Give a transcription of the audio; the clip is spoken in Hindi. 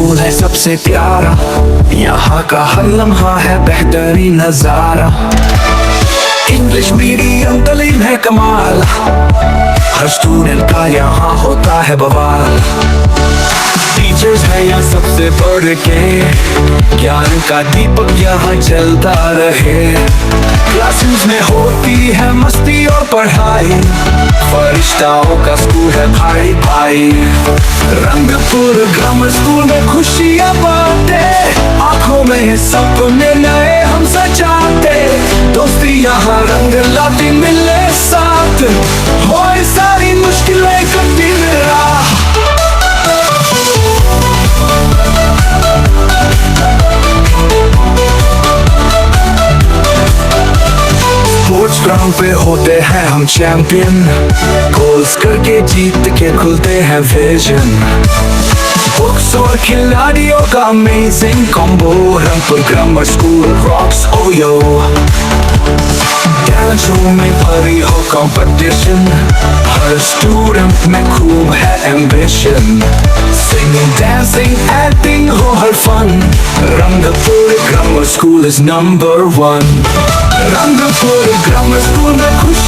स्कूल है सबसे प्यारा, यहाँ का हर लम्हा है बेहतरीन नजारा। इंग्लिश मीडियम तालीम है कमाल, हर स्टूडेंट का यहाँ होता है बवाल। टीचर्स है यहाँ सबसे बढ़ के, ज्ञान का दीपक यहाँ जलता रहे। क्लासेस में होती है मस्ती और पढ़ाई, फरिश्ताओं का स्कूल है भाई भाई। रंगपुर ग्रामर स्कूल में खुशियाँ बांटे, आंखों में सपने नए हम सजाते। दोस्ती यहाँ रंग लाती मिले साथ, होए सारी मुश्किलें कठिन राह। स्पोर्ट्स ग्राउंड पे होते हैं हम चैंपियन, गोल्स करके जीत के खुलते हैं विजन। बुक्स और खिलाड़ियों का amazing combo, Rangpur grammar school rocks OYO. Talent show में भरी हो कंपटीशन, हर स्टूडेंट में खूब है एम्बिशन। सिंगिंग डांसिंग एक्टिंग हो हर fun, Rangpur grammar school is number 1। Rangpur grammar school में खुश